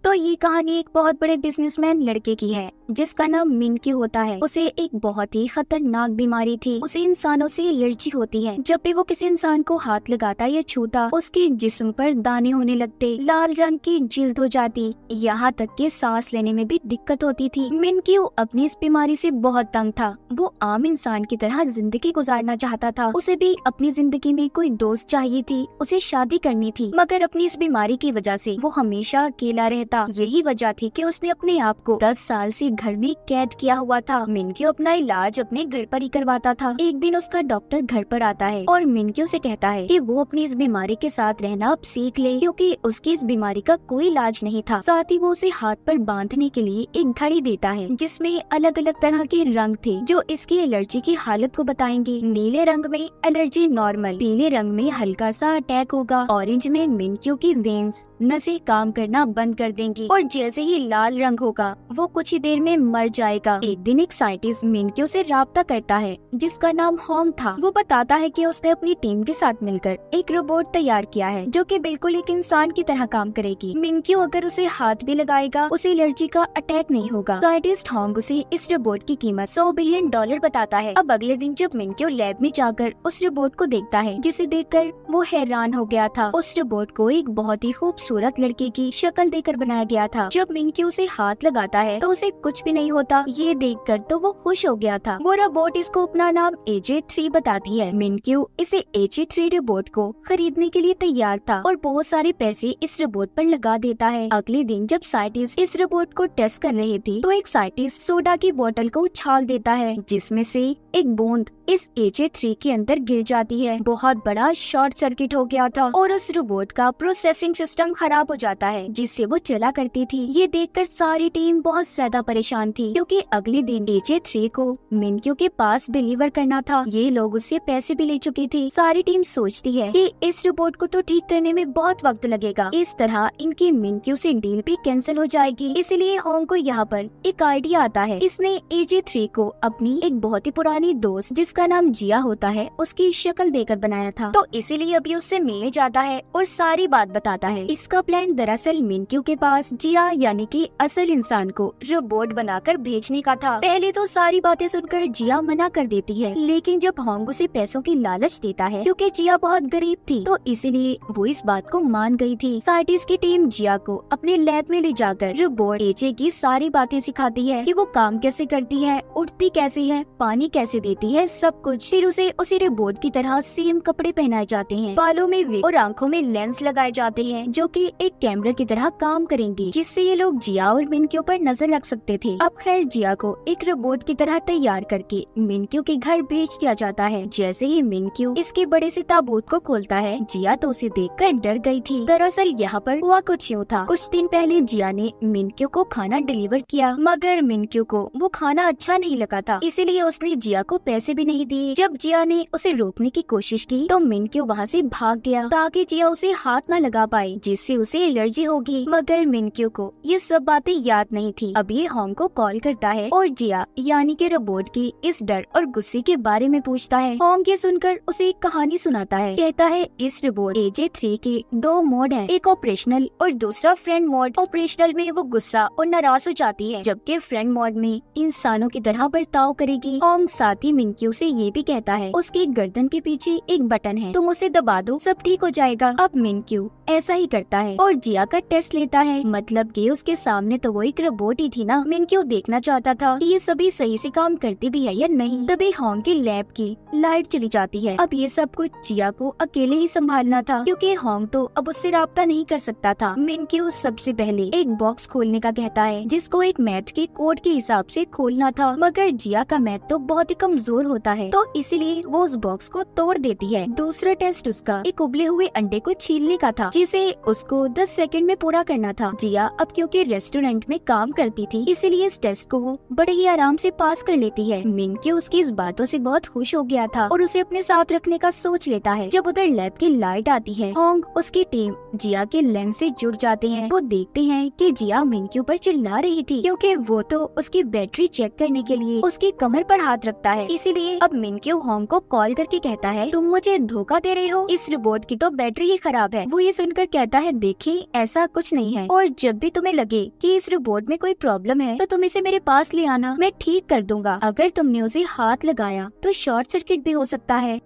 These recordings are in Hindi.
तो ये कहानी एक बहुत बड़े बिजनेसमैन लड़के की है जिसका नाम मिनक्यू होता है। उसे एक बहुत ही खतरनाक बीमारी थी। उसे इंसानों से एलर्जी होती है। जब भी वो किसी इंसान को हाथ लगाता या छूता, उसके जिस्म पर दाने होने लगते, लाल रंग की जिल्द हो जाती, यहाँ तक कि सांस लेने में भी दिक्कत होती थी। मिनक्यू अपनी इस बीमारी से बहुत तंग था। वो आम इंसान की तरह जिंदगी गुजारना चाहता था। उसे भी अपनी जिंदगी में कोई दोस्त चाहिए थी, उसे शादी करनी थी, मगर अपनी इस बीमारी की वजह से वो हमेशा अकेला रहता। यही वजह थी कि उसने अपने आप को 10 साल से घर में कैद किया हुआ था। मिनक्यू अपना इलाज अपने घर पर ही करवाता था। एक दिन उसका डॉक्टर घर पर आता है और मिनक्यू से कहता है कि वो अपनी इस बीमारी के साथ रहना अब सीख ले, क्योंकि उसकी इस बीमारी का कोई इलाज नहीं था। साथ ही वो उसे हाथ पर बांधने के लिए एक घड़ी देता है जिसमें अलग अलग तरह के रंग थे जो इसकी एलर्जी की हालत को बताएंगे। नीले रंग में एलर्जी नॉर्मल, पीले रंग में हल्का सा अटैक होगा, ऑरेंज में मिनक्यू की वेन्स नसें काम करना बंद कर देंगी और जैसे ही लाल रंग होगा वो कुछ ही देर में मर जाएगा। एक दिन एक साइंटिस्ट मिनक्यू से राब्ता करता है जिसका नाम होंग था। वो बताता है कि उसने अपनी टीम के साथ मिलकर एक रोबोट तैयार किया है जो कि बिल्कुल एक इंसान की तरह काम करेगी। मिनक्यू अगर उसे हाथ भी लगाएगा उसे एलर्जी का अटैक नहीं होगा। साइंटिस्ट होंग उसे इस रोबोट की कीमत $100 बिलियन बताता है। अब अगले दिन जब मिनक्यू लैब में जाकर उस रोबोट को देखता है जिसे देखकर वो हैरान हो गया था। उस रोबोट को एक बहुत ही खूबसूरत लड़के की शक्ल देकर बनाया गया था। जब मिनक्यू उसे हाथ लगाता है तो उसे कुछ भी नहीं होता। ये देखकर तो वो खुश हो गया था। वो रोबोट इसको अपना नाम AJ3 बताती है। मिनक्यू इसे AJ3 रोबोट को खरीदने के लिए तैयार था और बहुत सारे पैसे इस रोबोट पर लगा देता है। अगले दिन जब साइंटिस्ट इस रोबोट को टेस्ट कर रहे थे तो एक साइंटिस्ट सोडा की बोतल को उछाल देता है जिसमें से एक बूंद इस AJ3 के अंदर गिर जाती है। बहुत बड़ा शॉर्ट सर्किट हो गया था और उस रोबोट का प्रोसेसिंग सिस्टम खराब हो जाता है जिससे वो चला करती थी। ये देखकर सारी टीम बहुत ज्यादा परेशान थी क्योंकि अगले दिन AJ3 को मिनक्यू के पास डिलीवर करना था। ये लोग उससे पैसे भी ले चुके थे। सारी टीम सोचती है कि इस रोबोट को तो ठीक करने में बहुत वक्त लगेगा, इस तरह इनकी मिनक्यू से डील भी कैंसिल हो जाएगी। इसलिए होंग को यहाँ पर एक आइडिया आता है। इसने AJ3 को अपनी एक बहुत ही पुरानी दोस्त जिसका नाम जिया होता है उसकी शक्ल देकर बनाया था, तो इसीलिए अभी उससे मिलने जाता है और सारी बात बताता है। इसका प्लान दरअसल मिनक्यू के पास जिया यानी कि असल इंसान को रोबोट बनाकर भेजने का था। पहले तो सारी बातें सुनकर जिया मना कर देती है, लेकिन जब होंग उसे पैसों की लालच देता है क्योंकि जिया बहुत गरीब थी तो इसीलिए वो इस बात को मान गई थी। साइंटिस्ट की टीम जिया को अपने लैब में ले जाकर रोबोट AJ की सारी बातें सिखाती है कि वो काम कैसे करती है, उड़ती कैसे है, पानी कैसे देती है, सब कुछ। फिर उसे उसी रोबोट की तरह सेम कपड़े पहनाए जाते हैं, बालों में विग और आंखों में लेंस लगाए जाते हैं जो कि एक कैमरे की तरह काम करेंगी जिससे ये लोग जिया और मिनक्यू पर नजर रख सकते थे। अब खैर जिया को एक रोबोट की तरह तैयार करके मिनक्यू के घर भेज दिया जाता है। जैसे ही मिनक्यू इसके बड़े से ताबूत को खोलता है जिया तो उसे देखकर डर गई थी। दरअसल यहाँ पर हुआ कुछ यूँ था। कुछ दिन पहले जिया ने मिनक्यू को खाना डिलीवर किया मगर मिनक्यू को वो खाना अच्छा नहीं लगा था, इसीलिए उसने जिया को पैसे भी नहीं दिए। जब जिया ने उसे रोकने की कोशिश की तो मिनक्यू वहाँ से भाग गया ताकि जिया उसे हाथ न लगा पाए जिससे उसे एलर्जी होगी। मगर मिनक्यू को ये सब बातें याद नहीं थी। अब ये होंग को कॉल करता है और जिया यानी कि रोबोट की इस डर और गुस्से के बारे में पूछता है। होंग ये सुनकर उसे एक कहानी सुनाता है। कहता है इस रोबोट AJ3 के 2 मोड हैं, एक ऑपरेशनल और दूसरा फ्रेंड मोड। ऑपरेशनल में वो गुस्सा और नाराज हो जाती है जबकि फ्रेंड मोड में इंसानों की तरह बर्ताव करेगी। होंग साथ ही मिनक्यू से ये भी कहता है उसकी गर्दन के पीछे एक बटन है, तुम उसे दबा दो सब ठीक हो जाएगा। अब मिनक्यू ऐसा ही करता है और जिया का टेस्ट लेता है, मतलब कि उसके सामने तो वो एक रोबोट ही थी ना। मिनक्यू देखना चाहता था कि ये सभी सही से काम करती भी है या नहीं। तभी होंग की लैब की लाइट चली जाती है। अब ये सब कुछ जिया को अकेले ही संभालना था क्योंकि होंग तो अब उससे राब्ता नहीं कर सकता था। मिनक्यू सबसे पहले एक बॉक्स खोलने का कहता है जिसको एक मैथ के कोड के हिसाब से खोलना था, मगर जिया का मैथ तो बहुत ही कमजोर होता है तो इसीलिए वो उस बॉक्स को तोड़ देती है। दूसरा टेस्ट उसका एक उबले हुए अंडे को छीलने का था जिसे उसको 10 सेकंड में पूरा करना था। जिया अब क्योंकि रेस्टोरेंट में काम करती थी इसीलिए इस टेस्ट को वो बड़े ही आराम से पास कर लेती है। मिनक्यू उसकी इस बातों से बहुत खुश हो गया था और उसे अपने साथ रखने का सोच लेता है। जब उधर लैब की लाइट आती है होंग उसकी टीम जिया के लेंस से जुड़ जाते हैं। वो देखते हैं कि जिया मिनक्यू पर चिल्ला रही थी क्योंकि वो तो उसकी बैटरी चेक करने के लिए उसकी कमर पर हाथ रखता है। इसीलिए अब मिनक्यू होंग को कॉल करके कहता है तुम मुझे धोखा दे रहे हो, इस रोबोट की तो बैटरी ही खराब है। वो ये सुनकर कहता है देखिए ऐसा कुछ नहीं है और जब भी तुम्हें लगे कि इस रोबोट में कोई प्रॉब्लम है तो तुम इसे मेरे पास ले आना, मैं ठीक कर दूंगा। अगर तुमने उसे हाथ लगाया तो शॉर्ट सर्किट भी हो सकता है।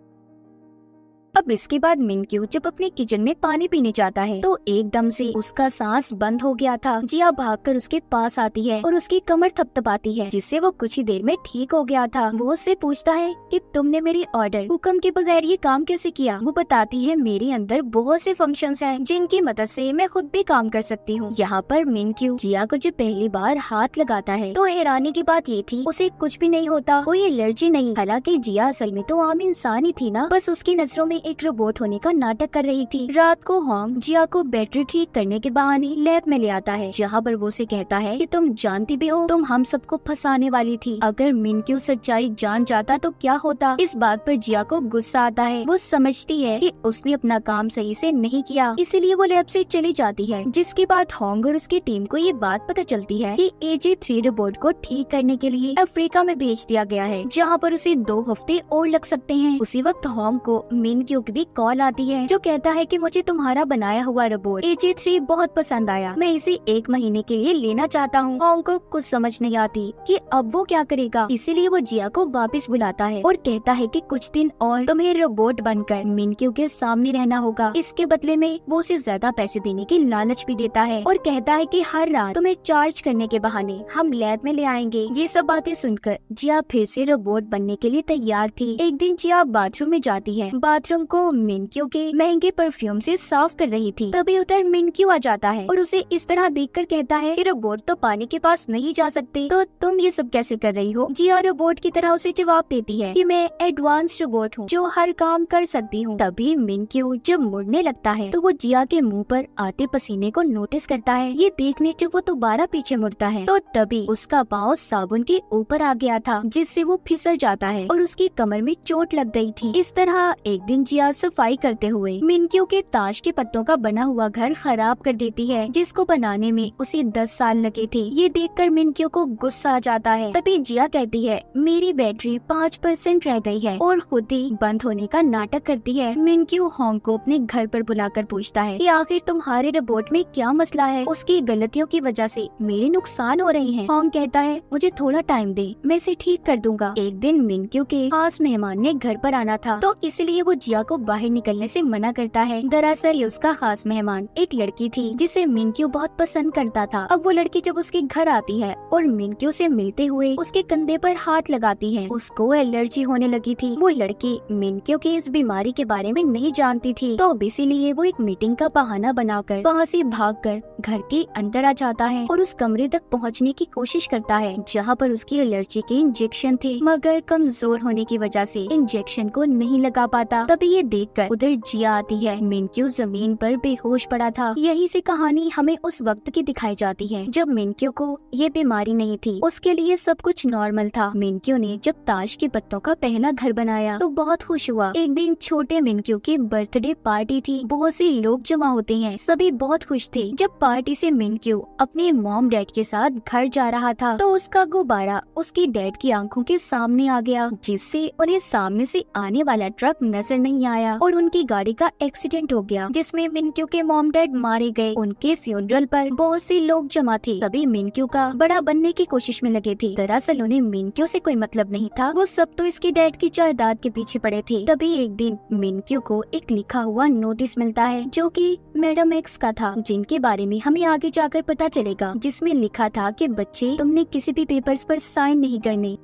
अब इसके बाद मिनक्यू जब अपने किचन में पानी पीने जाता है तो एकदम से उसका सांस बंद हो गया था। जिया भागकर उसके पास आती है और उसकी कमर थपथपाती है, जिससे वो कुछ ही देर में ठीक हो गया था। वो उससे पूछता है कि तुमने मेरी ऑर्डर हुक्म के बगैर ये काम कैसे किया। वो बताती है मेरे अंदर बहुत से फंक्शंस हैं जिनकी मदद से मैं खुद भी काम कर सकती हूँ। यहाँ पर मिनक्यू जिया को जब पहली बार हाथ लगाता है तो हैरानी की बात ये थी उसे कुछ भी नहीं होता, कोई एलर्जी नहीं। हालांकि जिया असल में तो आम इंसान ही थी ना, बस उसकी नजरों में एक रोबोट होने का नाटक कर रही थी। रात को होंग जिया को बैटरी ठीक करने के बहाने लैब में ले आता है, जहाँ पर वो उसे कहता है कि तुम जानती भी हो तुम हम सबको फंसाने वाली थी। अगर मिनक्यू सच्चाई जान जाता तो क्या होता। इस बात पर जिया को गुस्सा आता है। वो समझती है कि उसने अपना काम सही से नहीं किया, इसीलिए वो लैब से चली जाती है। जिसके बाद होंग और उसकी टीम को ये बात पता चलती है कि AJ3 रोबोट को ठीक करने के लिए अफ्रीका में भेज दिया गया है, जहाँ पर उसे 2 हफ्ते और लग सकते हैं। उसी वक्त होंग को मिनक्यू की भी कॉल आती है जो कहता है कि मुझे तुम्हारा बनाया हुआ रोबोट AJ3 बहुत पसंद आया, मैं इसे 1 महीने के लिए लेना चाहता हूँ। होंग को कुछ समझ नहीं आती कि अब वो क्या करेगा, इसीलिए वो जिया को वापस बुलाता है और कहता है कि कुछ दिन और तुम्हें रोबोट बनकर मिनक्यू के सामने रहना होगा। इसके बदले में वो उसे ज्यादा पैसे देने की लालच भी देता है और कहता है कि हर रात तुम्हें चार्ज करने के बहाने हम लैब में ले आएंगे। ये सब बातें सुनकर जिया फिर से रोबोट बनने के लिए तैयार थी। एक दिन जिया बाथरूम में जाती है, बाथरूम को मिनक्यू के महंगे परफ्यूम से साफ कर रही थी। तभी उधर मिनक्यू आ जाता है और उसे इस तरह देखकर कहता है कि रोबोट तो पानी के पास नहीं जा सकते, तो तुम ये सब कैसे कर रही हो। जिया रोबोट की तरह उसे जवाब देती है कि मैं एडवांस रोबोट हूँ जो हर काम कर सकती हूँ। तभी मिनक्यू जब मुड़ने लगता है तो वो जिया के मुंह पर आते पसीने को नोटिस करता है। ये देखने जब वो दोबारा पीछे मुड़ता है तो तभी उसका पाँव साबुन के ऊपर आ गया था, जिससे वो फिसल जाता है और उसकी कमर में चोट लग गई थी। इस तरह एक दिन जिया सफाई करते हुए मिनक्यू के ताश के पत्तों का बना हुआ घर खराब कर देती है, जिसको बनाने में उसे 10 साल लगे थे। ये देखकर मिनक्यू को गुस्सा आ जाता है। तभी जिया कहती है मेरी बैटरी 5% रह गई है और खुद ही बंद होने का नाटक करती है। मिनक्यू होंग को अपने घर पर बुलाकर पूछता है कि आखिर तुम्हारे रोबोट में क्या मसला है, उसकी गलतियों की वजह से मेरे नुकसान हो रहे हैं। होंग कहता है मुझे थोड़ा टाइम दे, मैं इसे ठीक कर दूंगा। एक दिन मिनक्यू के खास मेहमान ने घर पर आना था तो इसलिए वो जिया को बाहर निकलने से मना करता है। दरअसल ये उसका खास मेहमान एक लड़की थी जिसे मिनक्यू बहुत पसंद करता था। अब वो लड़की जब उसके घर आती है और मिनक्यू से मिलते हुए उसके कंधे पर हाथ लगाती है, उसको एलर्जी होने लगी थी। वो लड़की मिनक्यू की इस बीमारी के बारे में नहीं जानती थी, तो इसीलिए वो एक मीटिंग का बहाना बनाकर वहाँ से भागकर घर के अंदर आ जाता है और उस कमरे तक पहुँचने की कोशिश करता है जहाँ पर उसकी एलर्जी के इंजेक्शन थे, मगर कमजोर होने की वजह से इंजेक्शन को नहीं लगा पाता। तभी ये देखकर उधर जिया आती है। मिनक्यू जमीन पर बेहोश पड़ा था। यही से कहानी हमें उस वक्त की दिखाई जाती है जब मिनक्यू को ये बीमारी नहीं थी, उसके लिए सब कुछ नॉर्मल था। मिनक्यू ने जब ताश के पत्तों का पहला घर बनाया तो बहुत खुश हुआ। एक दिन छोटे मिनक्यू की बर्थडे पार्टी थी, बहुत से लोग जमा होते हैं, सभी बहुत खुश थे। जब पार्टी से मिनक्यू अपने मॉम डैड के साथ घर जा रहा था तो उसका गुब्बारा उसकी डैड की आंखों के सामने आ गया, जिससे उन्हें सामने से आने वाला ट्रक नजर नहीं आया और उनकी गाड़ी का एक्सीडेंट हो गया, जिसमें मिनक्यू के मॉम डैड मारे गए। उनके फ्यूनरल पर बहुत से लोग जमा थे। सभी मिनक्यू का बड़ा बनने की कोशिश में लगे थे। दरअसल उन्हें मिनक्यू से कोई मतलब नहीं था, वो सब तो इसके डैड की जायदाद के पीछे पड़े थे। तभी एक दिन मिनक्यू को एक लिखा हुआ नोटिस मिलता है जो कि मैडम एक्स का था, जिनके बारे में हमें आगे जाकर पता चलेगा, जिसमें लिखा था कि बच्चे तुमने किसी भी पेपर्स पर साइन नहीं करने।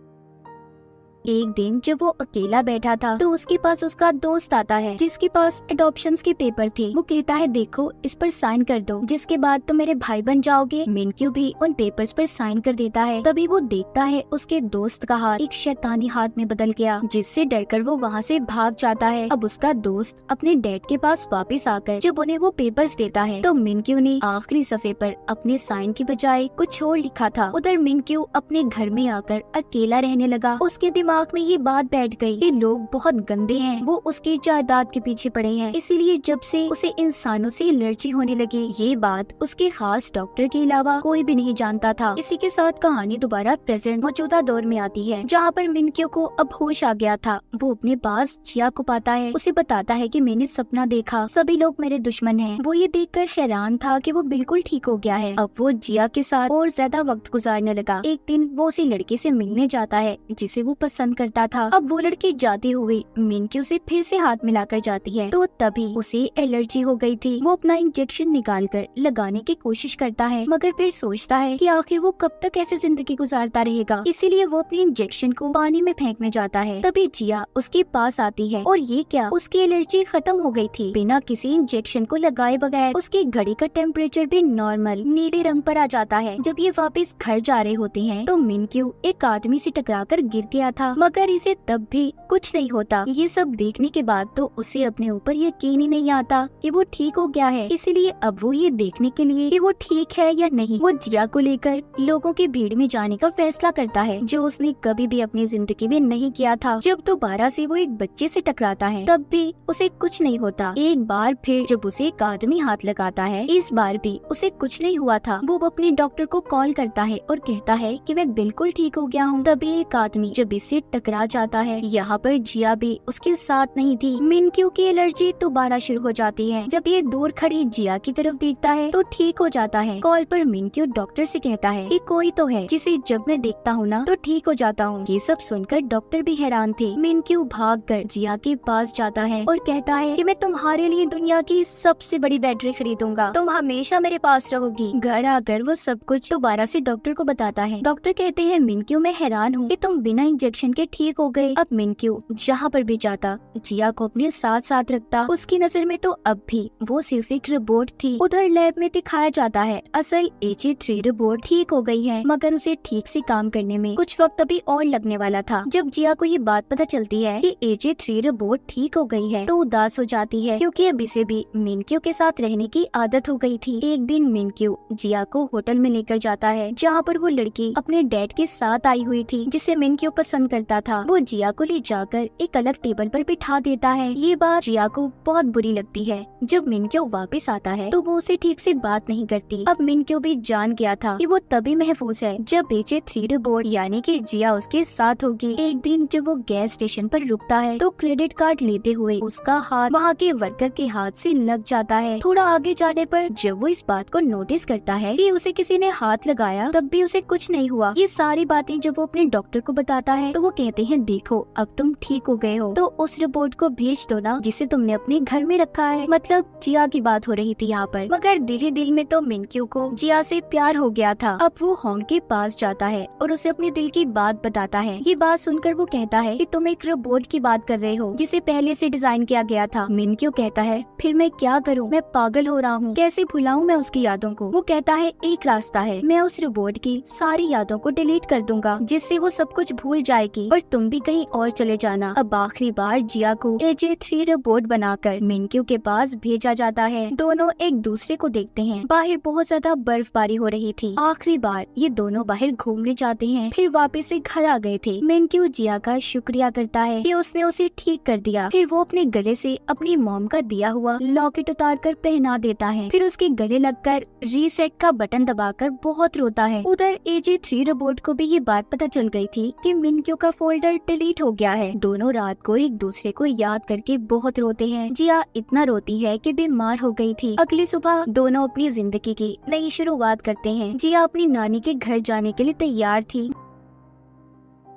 एक दिन जब वो अकेला बैठा था तो उसके पास उसका दोस्त आता है जिसके पास एडॉप्शंस के पेपर थे। वो कहता है देखो इस पर साइन कर दो, जिसके बाद तुम मेरे भाई बन जाओगे। मिनक्यू भी उन पेपर्स पर साइन कर देता है। तभी वो देखता है उसके दोस्त का हाथ एक शैतानी हाथ में बदल गया, जिससे डरकर वो वहाँ से भाग जाता है। अब उसका दोस्त अपने डैड के पास वापस आकर जब उन्हें वो पेपर्स देता है तो मिनक्यू ने आखिरी सफ़े पर अपने साइन की बजाय कुछ और लिखा था। उधर मिनक्यू अपने घर में आकर अकेला रहने लगा। उसके दिमाग दिमाग में ये बात बैठ गई कि लोग बहुत गंदे हैं, वो उसकी जायदाद के पीछे पड़े हैं, इसीलिए जब से उसे इंसानों से एलर्जी होने लगी। ये बात उसके खास डॉक्टर के अलावा कोई भी नहीं जानता था। इसी के साथ कहानी दोबारा प्रेजेंट मौजूदा दौर में आती है, जहाँ पर मिनक्यू को अब होश आ गया था। वो अपने पास जिया को पाता है, उसे बताता है कि मैंने सपना देखा, सभी लोग मेरे दुश्मन हैं। वो ये देखकर हैरान था कि वो बिल्कुल ठीक हो गया है। अब वो जिया के साथ और ज्यादा वक्त गुजारने लगा। एक दिन वो उसी लड़के से मिलने जाता है जिसे वो पसंद करता था। अब वो लड़की जाते हुए मिनक्यू से फिर से हाथ मिलाकर जाती है, तो तभी उसे एलर्जी हो गई थी। वो अपना इंजेक्शन निकालकर लगाने की कोशिश करता है, मगर फिर सोचता है कि आखिर वो कब तक ऐसे जिंदगी गुजारता रहेगा, इसीलिए वो अपने इंजेक्शन को पानी में फेंकने जाता है। तभी जिया उसके पास आती है और ये क्या, उसकी एलर्जी खत्म हो गई थी। बिना किसी इंजेक्शन को लगाए बगैर उसकी घड़ी का टेम्परेचर भी नॉर्मल नीले रंग पर आ जाता है। जब ये वापस घर जा रहे होते हैं तो मिनक्यू एक आदमी से टकराकर गिर गया था, मगर इसे तब भी कुछ नहीं होता। ये सब देखने के बाद तो उसे अपने ऊपर यकीन ही नहीं आता कि वो ठीक हो गया है। इसलिए अब वो ये देखने के लिए कि वो ठीक है या नहीं, वो जिया को लेकर लोगों की भीड़ में जाने का फैसला करता है, जो उसने कभी भी अपनी जिंदगी में नहीं किया था। जब दोबारा से वो एक बच्चे से टकराता है तब भी उसे कुछ नहीं होता। एक बार फिर जब उसे एक आदमी हाथ लगाता है, इस बार भी उसे कुछ नहीं हुआ था। वो अपने डॉक्टर को कॉल करता है और कहता है कि मैं बिल्कुल ठीक हो गया हूँ। तभी एक आदमी जब इससे टकरा जाता है, यहाँ पर जिया भी उसके साथ नहीं थी। मिनक्यू की एलर्जी दोबारा शुरू हो जाती है। जब ये दूर खड़ी जिया की तरफ देखता है तो ठीक हो जाता है। कॉल पर मिनक्यू डॉक्टर से कहता है कि कोई तो है जिसे जब मैं देखता हूँ ना तो ठीक हो जाता हूँ। ये सब सुनकर डॉक्टर भी हैरान थे। मिनक्यू भागकर जिया के पास जाता है और कहता है कि मैं तुम्हारे लिए दुनिया की सबसे बड़ी बैटरी खरीदूंगा, तुम हमेशा मेरे पास रहोगी। घर आकर वो सब कुछ दोबारा से डॉक्टर को बताता है। डॉक्टर कहते हैं मिनक्यू मैं हैरान हूँ कि तुम बिना इंजेक्शन के ठीक हो गए। अब मिनक्यू जहाँ पर भी जाता जिया को अपने साथ साथ रखता। उसकी नजर में तो अब भी वो सिर्फ एक रोबोट थी। उधर लैब में दिखाया जाता है असल AJ3 रोबोट ठीक हो गई है, मगर उसे ठीक से काम करने में कुछ वक्त अभी और लगने वाला था। जब जिया को ये बात पता चलती है कि AJ3 रोबोट ठीक हो गई है तो उदास हो जाती है, क्योंकि अब इसे भी मिनक्यू के साथ रहने की आदत हो गई थी। एक दिन मिनक्यू जिया को होटल में लेकर जाता है, जहाँ पर वो लड़की अपने डैड के साथ आई हुई थी जिसे मिनक्यू पसंद करता था। वो जिया को ले जाकर एक अलग टेबल पर बिठा देता है। ये बात जिया को बहुत बुरी लगती है। जब मिनक्यू वापस आता है तो वो उसे ठीक से बात नहीं करती। अब मिनक्यू भी जान गया था कि वो तभी महफूज है जब AJ3 रोबोट यानी कि जिया उसके साथ होगी। एक दिन जब वो गैस स्टेशन पर रुकता है तो क्रेडिट कार्ड लेते हुए उसका हाथ वहाँ के वर्कर के हाथ से लग जाता है। थोड़ा आगे जाने पर जब वो इस बात को नोटिस करता है कि उसे किसी ने हाथ लगाया तब भी उसे कुछ नहीं हुआ। ये सारी बातें जब वो अपने डॉक्टर को बताता है तो वो कहते हैं देखो अब तुम ठीक हो गए हो तो उस रोबोट को भेज दो ना जिसे तुमने अपने घर में रखा है। मतलब जिया की बात हो रही थी यहाँ पर, मगर दिल ही दिल में तो मिनक्यू को जिया से प्यार हो गया था। अब वो होंग के पास जाता है और उसे अपने दिल की बात बताता है। ये बात सुनकर वो कहता है कि तुम एक रोबोट की बात कर रहे हो जिसे पहले से डिजाइन किया गया था। मिनक्यू कहता है फिर मैं क्या करूँ, मैं पागल हो रहा हूँ, कैसे भुलाऊं मैं उसकी यादों को। वो कहता है एक रास्ता है, मैं उस रोबोट की सारी यादों को डिलीट कर दूंगा जिससे वो सब कुछ भूल जाएगी और तुम भी कहीं और चले जाना। अब आखिरी बार जिया को AJ3 रोबोट बनाकर मिनक्यू के पास भेजा जाता है। दोनों एक दूसरे को देखते हैं। बाहर बहुत ज्यादा बर्फबारी हो रही थी। आखिरी बार ये दोनों बाहर घूमने जाते हैं, फिर वापस से घर आ गए थे। मिनक्यू जिया का शुक्रिया करता है कि उसने उसे ठीक कर दिया। फिर वो अपने गले से अपनी मॉम का दिया हुआ लॉकेट उतार कर पहना देता है। फिर उसके गले लगकर रीसेट का बटन दबाकर बहुत रोता है। उधर AJ3 रोबोट को भी ये बात पता चल गई थी कि मिनक्यू का फोल्डर डिलीट हो गया है। दोनों रात को एक दूसरे को याद करके बहुत रोते हैं। जिया इतना रोती है कि बीमार हो गई थी। अगली सुबह दोनों अपनी जिंदगी की नई शुरुआत करते हैं। जिया अपनी नानी के घर जाने के लिए तैयार थी।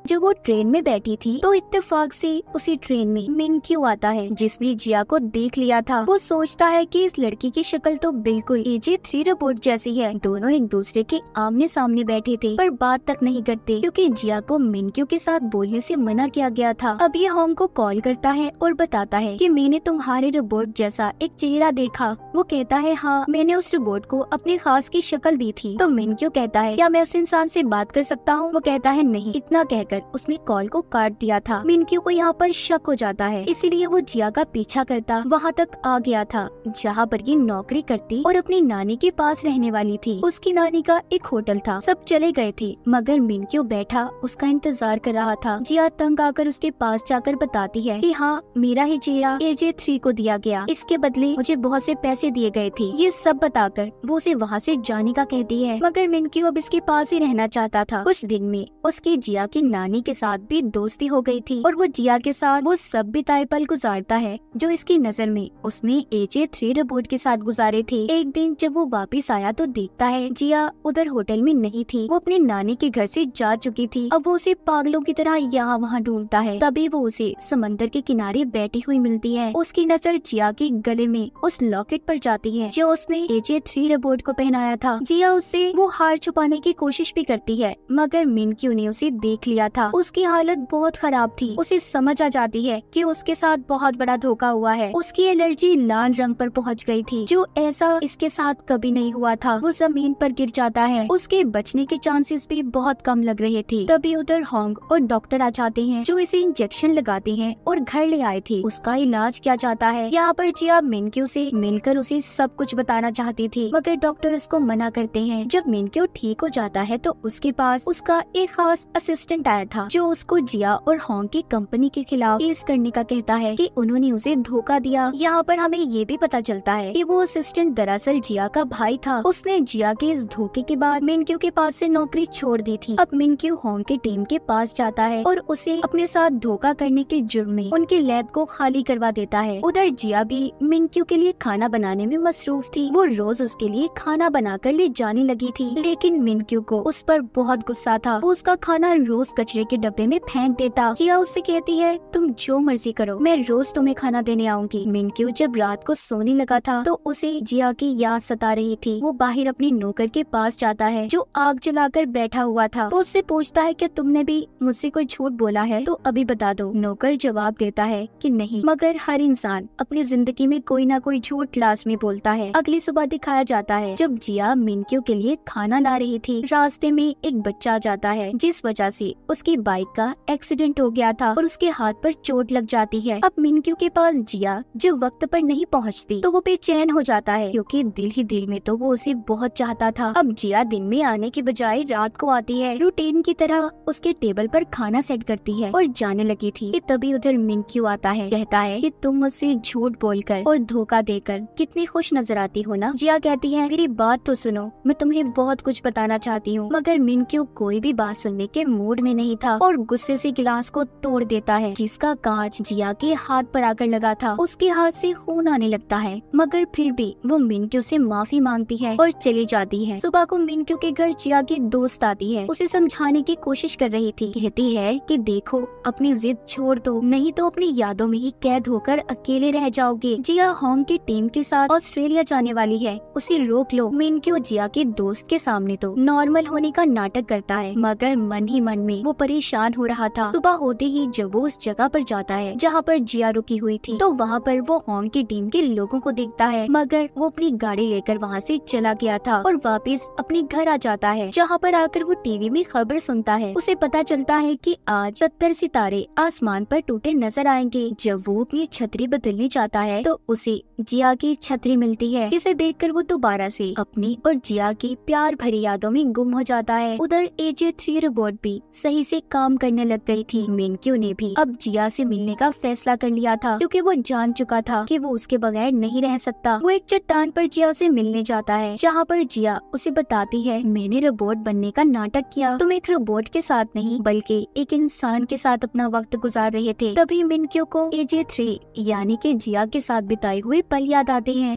जब वो ट्रेन में बैठी थी तो इत्तेफाक से उसी ट्रेन में मिनक्यू आता है जिसने जिया को देख लिया था। वो सोचता है कि इस लड़की की शक्ल तो बिल्कुल AJ3 रोबोट जैसी है। दोनों एक दूसरे के आमने सामने बैठे थे पर बात तक नहीं करते क्योंकि जिया को मिनक्यू के साथ बोलने से मना किया गया था। अब ये होंग को कॉल करता है और बताता है कि मैंने तुम्हारे रोबोट जैसा एक चेहरा देखा। वो कहता है हाँ, मैंने उस रोबोट को अपने खास की शक्ल दी थी। तो मिनक्यू कहता है क्या मैं उस इंसान से बात कर सकता हूँ? वो कहता है नहीं। इतना कहकर कहकर उसने कॉल को काट दिया था। मिनक्यू को यहाँ पर शक हो जाता है, इसीलिए वो जिया का पीछा करता वहाँ तक आ गया था जहाँ पर ये नौकरी करती और अपनी नानी के पास रहने वाली थी। उसकी नानी का एक होटल था, सब चले गए थे मगर मिनक्यू बैठा उसका इंतजार कर रहा था। जिया तंग आकर उसके पास जाकर बताती है कि हाँ, मेरा ही चेहरा AJ3 को दिया गया, इसके बदले मुझे बहुत से पैसे दिए गए थे। ये सब बताकर वो उसे वहाँ से जाने का कहती है मगर मिनक्यू अब इसके पास ही रहना चाहता था। कुछ दिन में उसकी जिया की नानी के साथ भी दोस्ती हो गई थी और वो जिया के साथ वो सब बिताए पल गुजारता है जो इसकी नजर में उसने AJ3 रोबोट के साथ गुजारे थे। एक दिन जब वो वापस आया तो देखता है जिया उधर होटल में नहीं थी, वो अपने नानी के घर से जा चुकी थी। अब वो उसे पागलों की तरह यहाँ वहाँ ढूंढता है। तभी वो उसे समंदर के किनारे बैठी हुई मिलती है। उसकी नजर जिया के गले में उस लॉकेट पर जाती है जो उसने AJ3 रोबोट को पहनाया था। जिया उससे वो हार छुपाने की कोशिश भी करती है मगर मिनक्यू ने उसे देख लिया था। उसकी हालत बहुत खराब थी। उसे समझ आ जाती है कि उसके साथ बहुत बड़ा धोखा हुआ है। उसकी एलर्जी लाल रंग पर पहुंच गई थी जो ऐसा इसके साथ कभी नहीं हुआ था। वो जमीन पर गिर जाता है। उसके बचने के चांसेस भी बहुत कम लग रहे थे। तभी उधर होंग और डॉक्टर आ जाते हैं जो इसे इंजेक्शन लगाते हैं और घर ले आए थे। उसका इलाज किया जाता है। यहाँ पर जिया मिनक्यू से मिलकर उसे सब कुछ बताना चाहती थी मगर डॉक्टर उसको मना करते हैं। जब मिनक्यू ठीक हो जाता है तो उसके पास उसका एक खास असिस्टेंट आया था जो उसको जिया और होंग की कंपनी के खिलाफ केस करने का कहता है कि उन्होंने उसे धोखा दिया। यहाँ पर हमें ये भी पता चलता है कि वो असिस्टेंट दरअसल जिया का भाई था। उसने जिया के इस धोखे के बाद मिनक्यू के पास से नौकरी छोड़ दी थी। अब मिनक्यू होंग की टीम के पास जाता है और उसे अपने साथ धोखा करने के जुर्म में उनके लैब को खाली करवा देता है। उधर जिया भी मिनक्यू के लिए खाना बनाने में मसरूफ थी। वो रोज उसके लिए खाना बनाकर ले जाने लगी थी लेकिन मिनक्यू को उस पर बहुत गुस्सा था। वो उसका खाना रोज कचरे के डब्बे में फेंक देता। जिया उससे कहती है तुम जो मर्जी करो, मैं रोज तुम्हें खाना देने आऊंगी। मिनक्यू जब रात को सोने लगा था तो उसे जिया की याद सता रही थी। वो बाहर अपनी नौकर के पास जाता है जो आग जलाकर बैठा हुआ था। वो उससे पूछता है कि तुमने भी मुझसे कोई झूठ बोला है तो अभी बता दो। नौकर जवाब देता है कि नहीं, मगर हर इंसान अपनी जिंदगी में कोई ना कोई झूठ लाजमी बोलता है। अगली सुबह दिखाया जाता है जब जिया मिनक्यू के लिए खाना ला रही थी, रास्ते में एक बच्चा आ जाता है जिस वजह से उसकी बाइक का एक्सीडेंट हो गया था और उसके हाथ पर चोट लग जाती है। अब मिनक्यू के पास जिया जब वक्त पर नहीं पहुंचती तो वो बेचैन हो जाता है क्योंकि दिल ही दिल में तो वो उसे बहुत चाहता था। अब जिया दिन में आने की बजाय रात को आती है, रूटीन की तरह उसके टेबल पर खाना सेट करती है और जाने लगी थी कि तभी उधर मिनक्यू आता है, कहता है कि तुम मुझसे झूठ बोलकर और धोखा देकर कितनी खुश नजर आती हो ना। जिया कहती है मेरी बात तो सुनो, मैं तुम्हें बहुत कुछ बताना चाहती हूँ। मगर मिनक्यू कोई भी बात सुनने के मूड में नहीं था और गुस्से से गिलास को तोड़ देता है जिसका कांच जिया के हाथ पर आकर लगा था। उसके हाथ से खून आने लगता है मगर फिर भी वो मिनक्यू से माफी मांगती है और चली जाती है। सुबह को मिनक्यू के घर जिया की दोस्त आती है, उसे समझाने की कोशिश कर रही थी। कहती है कि देखो अपनी जिद छोड़ दो, नहीं तो अपनी यादों में ही कैद होकर अकेले रह जाओगे। जिया होंग की टीम के साथ ऑस्ट्रेलिया जाने वाली है, उसे रोक लो। मिनक्यू जिया के दोस्त के सामने तो नॉर्मल होने का नाटक करता है मगर मन ही मन में वो परेशान हो रहा था। सुबह होते ही जब वो उस जगह पर जाता है जहाँ पर जिया रुकी हुई थी तो वहाँ पर वो होंग की टीम के लोगों को देखता है मगर वो अपनी गाड़ी लेकर वहाँ से चला गया था और वापस अपने घर आ जाता है जहाँ पर आकर वो टीवी में खबर सुनता है। उसे पता चलता है कि आज 70 सितारे आसमान पर टूटे नजर आएंगे। जब वो अपनी छतरी बदलने जाता है तो उसे जिया की छतरी मिलती है जिसे देखकर वो दोबारा से अपनी और जिया की प्यार भरी यादों में गुम हो जाता है। उधर AJ3 रोबोट भी सही से काम करने लग गई थी। मिनक्यू ने भी अब जिया से मिलने का फैसला कर लिया था क्योंकि वो जान चुका था कि वो उसके बगैर नहीं रह सकता। वो एक चट्टान पर जिया से मिलने जाता है जहाँ पर जिया उसे बताती है मैंने रोबोट बनने का नाटक किया, तुम एक रोबोट के साथ नहीं बल्कि एक इंसान के साथ अपना वक्त गुजार रहे थे। तभी मिनक्यू को AJ3 यानी कि जिया के साथ बिताए हुए पल याद आते हैं।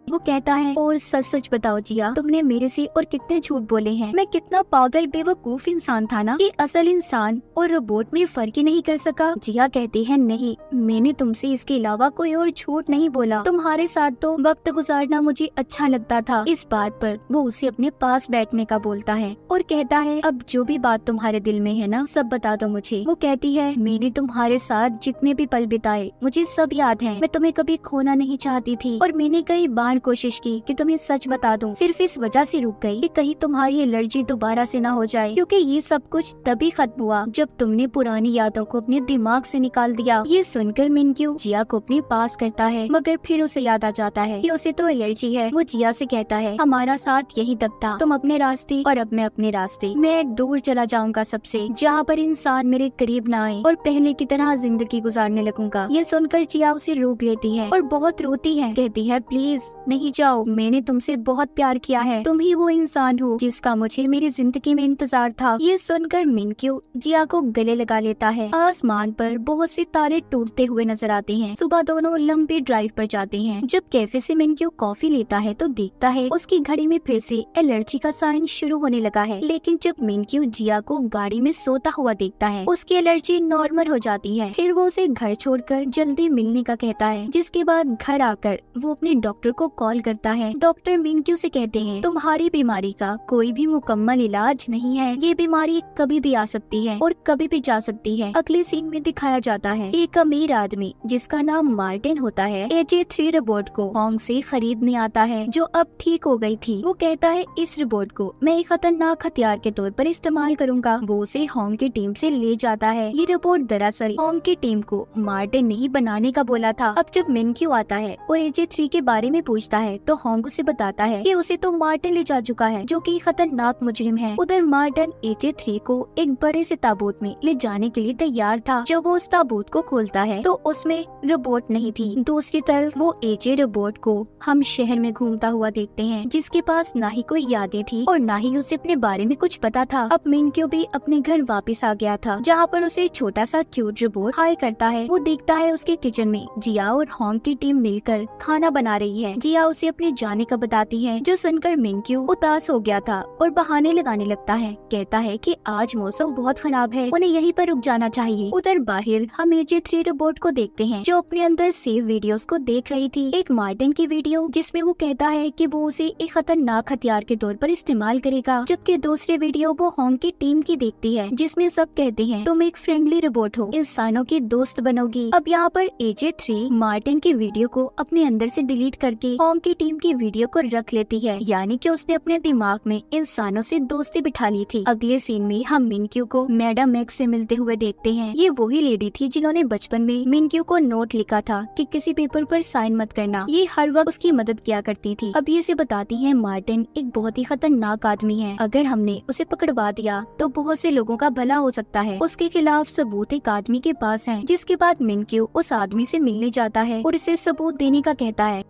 वो कहता है और सच सच बताओ जिया, तुमने मेरे से और कितने झूठ बोले हैं। मैं कितना पागल बेवकूफ इंसान था ना कि असल इंसान और रोबोट में फर्क ही नहीं कर सका। जिया कहती है नहीं, मैंने तुमसे इसके अलावा कोई और झूठ नहीं बोला। तुम्हारे साथ तो वक्त गुजारना मुझे अच्छा लगता था। इस बात पर वो उसे अपने पास बैठने का बोलता है और कहता है अब जो भी बात तुम्हारे दिल में है ना सब बता दो मुझे। वो कहती है मैंने तुम्हारे साथ जितने भी पल बिताए मुझे सब याद है। मैं तुम्हें कभी खोना नहीं चाहती थी और मैंने कई बार कोशिश की कि तुम्हें सच बता दूं, सिर्फ इस वजह से रुक गई कि कहीं तुम्हारी एलर्जी दोबारा से ना हो जाए, क्योंकि ये सब कुछ तभी खत्म हुआ जब तुमने पुरानी यादों को अपने दिमाग से निकाल दिया। ये सुनकर मिनक्यू जिया को अपने पास करता है, मगर फिर उसे याद आ जाता है कि उसे तो एलर्जी है। वो जिया से कहता है, हमारा साथ यही तक था, तुम अपने रास्ते और अब मैं अपने रास्ते। मैं दूर चला जाऊंगा सबसे, जहाँ पर इंसान मेरे करीब ना आए, और पहले की तरह जिंदगी गुजारने लगूंगा। ये सुनकर जिया उसे रोक लेती है और बहुत रोती है। कहती है, प्लीज नहीं जाओ, मैंने तुमसे बहुत प्यार किया है, तुम ही वो इंसान हो जिसका मुझे मेरी जिंदगी में इंतजार था। ये सुनकर मिनक्यू जिया को गले लगा लेता है। आसमान पर बहुत से तारे टूटते हुए नजर आते हैं। सुबह दोनों लंबी ड्राइव पर जाते हैं। जब कैफे से मिनक्यू कॉफी लेता है तो देखता है उसकी घड़ी में फिर से एलर्जी का साइन शुरू होने लगा है। लेकिन जब मिनक्यू जिया को गाड़ी में सोता हुआ देखता है, उसकी एलर्जी नॉर्मल हो जाती है। फिर वो उसे घर छोड़कर जल्दी मिलने का कहता है, जिसके बाद घर आकर वो अपने डॉक्टर को कॉल करता है। डॉक्टर मिनक्यू से कहते हैं, तुम्हारी बीमारी का कोई भी मुकम्मल इलाज नहीं है, ये बीमारी कभी भी आ सकती है और कभी भी जा सकती है। अगले सीन में दिखाया जाता है एक अमीर आदमी जिसका नाम मार्टिन होता है AJ3 रोबोट को होंग से खरीदने आता है, जो अब ठीक हो गई थी। वो कहता है, इस रोबोट को मैं एक खतरनाक हथियार के तौर पर इस्तेमाल करूंगा। वो उसे होंग की टीम से ले जाता है। ये रोबोट दरअसल होंग की टीम को मार्टिन ने ही बनाने का बोला था। अब जब मिनक्यू आता है और AJ3 के बारे में पूछता है तो होंग उसे बताता है कि उसे तो मार्टिन ले जा चुका है, जो कि खतरनाक मुजरिम है। उधर मार्टिन AJ3 को एक बड़े से ताबूत में ले जाने के लिए तैयार था। जब वो उस ताबूत को खोलता है तो उसमें रोबोट नहीं थी। दूसरी तरफ वो AJ रोबोट को हम शहर में घूमता हुआ देखते हैं, जिसके पास ना ही कोई यादें थी और ना ही उसे अपने बारे में कुछ पता था। अब मिनक्यू भी अपने घर वापस आ गया था, जहाँ पर उसे छोटा सा क्यूट रोबोट हाय करता है। वो देखता है उसके किचन में जिया और होंग की टीम मिलकर खाना बना रही है। जिया उसे अपने जाने का बताती है, जो सुनकर मिनक्यू उदास हो गया था और बहाने लगाने लगता है। कहता है कि आज मौसम बहुत खराब है, उन्हें यहीं पर रुक जाना चाहिए। उधर बाहर हम AJ3 रोबोट को देखते हैं, जो अपने अंदर सेव वीडियोस को देख रही थी। एक मार्टिन की वीडियो जिसमें वो कहता है कि वो उसे एक खतरनाक हथियार के तौर पर इस्तेमाल करेगा, जबकि दूसरी वीडियो वो होंग की टीम की देखती है, जिसमें सब कहते हैं, तुम एक फ्रेंडली रोबोट हो, इंसानों की दोस्त बनोगी। अब यहाँ पर AJ3 मार्टिन की वीडियो को अपने अंदर से डिलीट करके होंग की टीम की वीडियो को रख लेती है, यानी कि उसने अपने दिमाग में इंसानों से दोस्ती बिठा ली थी। अगले सीन में हम मिनक्यू को मैडम मैक्स से मिलते हुए देखते हैं। ये वही लेडी थी जिन्होंने बचपन में मिनक्यू को नोट लिखा था कि किसी पेपर पर साइन मत करना। ये हर वक्त उसकी मदद किया करती थी। अब ये से बताती है, मार्टिन एक बहुत ही खतरनाक आदमी है, अगर हमने उसे पकड़वा दिया तो बहुत से लोगों का भला हो सकता है। उसके खिलाफ सबूत एक आदमी के पास है। जिसके बाद मिनक्यू उस आदमी से मिलने जाता है और इसे सबूत देने का कहता है,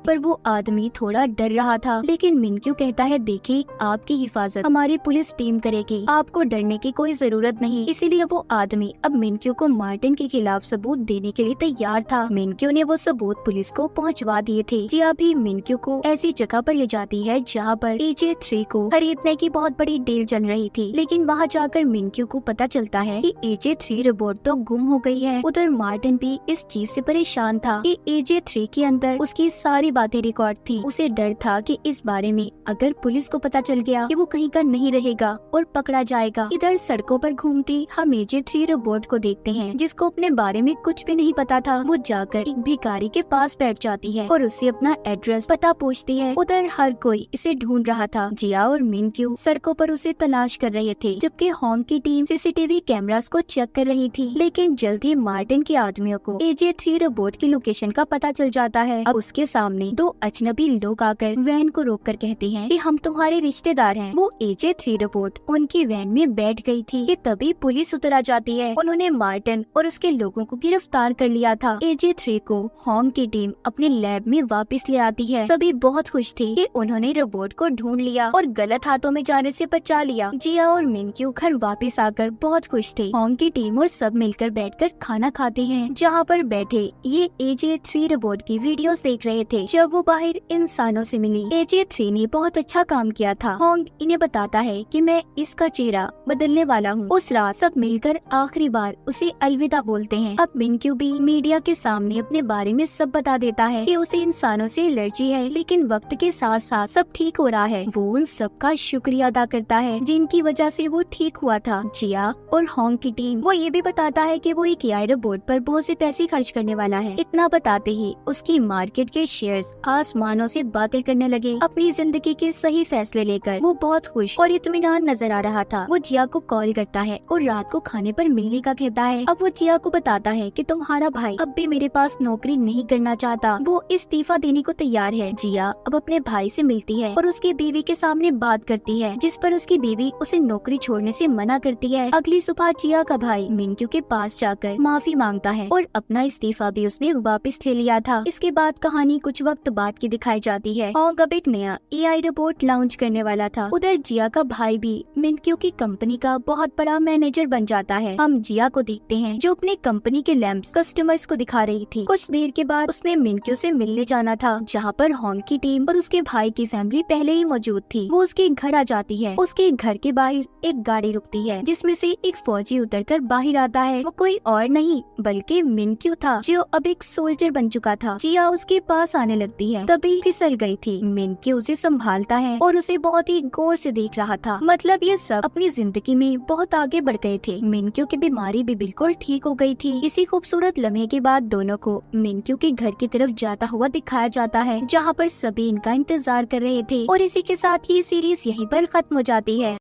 पर वो आदमी थोड़ा डर रहा था। लेकिन मिनक्यू कहता है, देखिए आपकी हिफाजत हमारी पुलिस टीम करेगी, आपको डरने की कोई जरूरत नहीं। इसीलिए वो आदमी अब मिनक्यू को मार्टिन के खिलाफ सबूत देने के लिए तैयार था। मिनक्यू ने वो सबूत पुलिस को पहुंचवा दिए थे। जिया भी मिनक्यू को ऐसी जगह पर ले जाती है जहाँ पर AJ3 को खरीदने की बहुत बड़ी डील चल रही थी। लेकिन वहाँ जाकर मिनक्यू को पता चलता है कि AJ3 रोबोट तो गुम हो गई है। उधर मार्टिन भी इस चीज से परेशान था कि AJ3 के अंदर उसकी सारी बातें रिकॉर्ड थी। उसे डर था कि इस बारे में अगर पुलिस को पता चल गया कि वो कहीं का नहीं रहेगा और पकड़ा जाएगा। इधर सड़कों पर घूमती हम AJ3 रोबोट को देखते हैं, जिसको अपने बारे में कुछ भी नहीं पता था। वो जाकर एक भिखारी के पास बैठ जाती है और उससे अपना एड्रेस पता पूछती है। उधर हर कोई इसे ढूंढ रहा था। जिया और मिनक्यू सड़कों पर उसे तलाश कर रहे थे, जबकि होंग की टीम CCTV कैमरास को चेक कर रही थी। लेकिन जल्द ही मार्टिन के आदमियों को AJ3 रोबोट की लोकेशन का पता चल जाता है। अब उसके सामने दो अजनबी लोग आकर वैन को रोककर कहते हैं कि हम तुम्हारे रिश्तेदार हैं। वो AJ3 रोबोट उनकी वैन में बैठ गई थी कि तभी पुलिस उतर आ जाती है। उन्होंने मार्टिन और उसके लोगों को गिरफ्तार कर लिया था। AJ3 को होंग की टीम अपने लैब में वापस ले आती है। तभी बहुत खुश थी कि उन्होंने रोबोट को ढूंढ लिया और गलत हाथों में जाने से बचा लिया। जिया और मिनक्यू घर वापस आकर बहुत खुश थे। होंग की टीम और सब मिलकर बैठकर खाना खाते हैं, जहाँ पर बैठे ये AJ3 रोबोट की वीडियोस देख रहे थे। जब वो बाहर इंसानों से मिली, AJ3 ने बहुत अच्छा काम किया था। होंग इन्हें बताता है कि मैं इसका चेहरा बदलने वाला हूँ। उस रात सब मिलकर आखिरी बार उसे अलविदा बोलते हैं। अब मिनक्यू भी मीडिया के सामने अपने बारे में सब बता देता है कि उसे इंसानों से एलर्जी है, लेकिन वक्त के साथ साथ सब ठीक हो रहा है। वो उन सबका शुक्रिया अदा करता है जिनकी वजह से वो ठीक हुआ था। जिया और होंग की टीम वो ये भी बताता है कि वो एक AI रोबोट पर बहुत से पैसे खर्च करने वाला है। इतना बताते ही उसकी मार्केट के शेयर इंजीनियर्स आसमानों से बातें करने लगे। अपनी जिंदगी के सही फैसले लेकर वो बहुत खुश और इत्मीनान नजर आ रहा था। वो जिया को कॉल करता है और रात को खाने पर मिलने का कहता है। अब वो जिया को बताता है कि तुम्हारा भाई अब भी मेरे पास नौकरी नहीं करना चाहता, वो इस्तीफा देने को तैयार है। जिया अब अपने भाई से मिलती है और उसकी बीवी के सामने बात करती है, जिस पर उसकी बीवी उसे नौकरी छोड़ने से मना करती है। अगली सुबह जिया का भाई मिनक्यू के पास जाकर माफी मांगता है और अपना इस्तीफा भी उसने वापस ले लिया था। इसके बाद कहानी कुछ वक्त बाद की दिखाई जाती है। होंग अब एक नया AI रोबोट लॉन्च करने वाला था। उधर जिया का भाई भी मिनक्यू की कंपनी का बहुत बड़ा मैनेजर बन जाता है। हम जिया को देखते हैं जो अपनी कंपनी के लैंप्स कस्टमर्स को दिखा रही थी। कुछ देर के बाद उसने मिनक्यू से मिलने जाना था, जहाँ पर होंग की टीम और उसके भाई की फैमिली पहले ही मौजूद थी। वो उसके घर आ जाती है। उसके घर के बाहर एक गाड़ी रुकती है, जिसमें से एक फौजी उतरकर बाहर आता है। वो कोई और नहीं बल्कि मिनक्यू था, जो अब एक सोल्जर बन चुका था। जिया उसके पास आने लगती है, तभी फिसल गई थी। मिनक्यू उसे संभालता है और उसे बहुत ही गौर से देख रहा था। मतलब ये सब अपनी जिंदगी में बहुत आगे बढ़ गए थे। मिनक्यू की बीमारी भी बिल्कुल ठीक हो गई थी। इसी खूबसूरत लम्हे के बाद दोनों को मिनक्यू के घर की तरफ जाता हुआ दिखाया जाता है, जहाँ पर सभी इनका इंतजार कर रहे थे। और इसी के साथ ये सीरीज यहीं पर खत्म हो जाती है।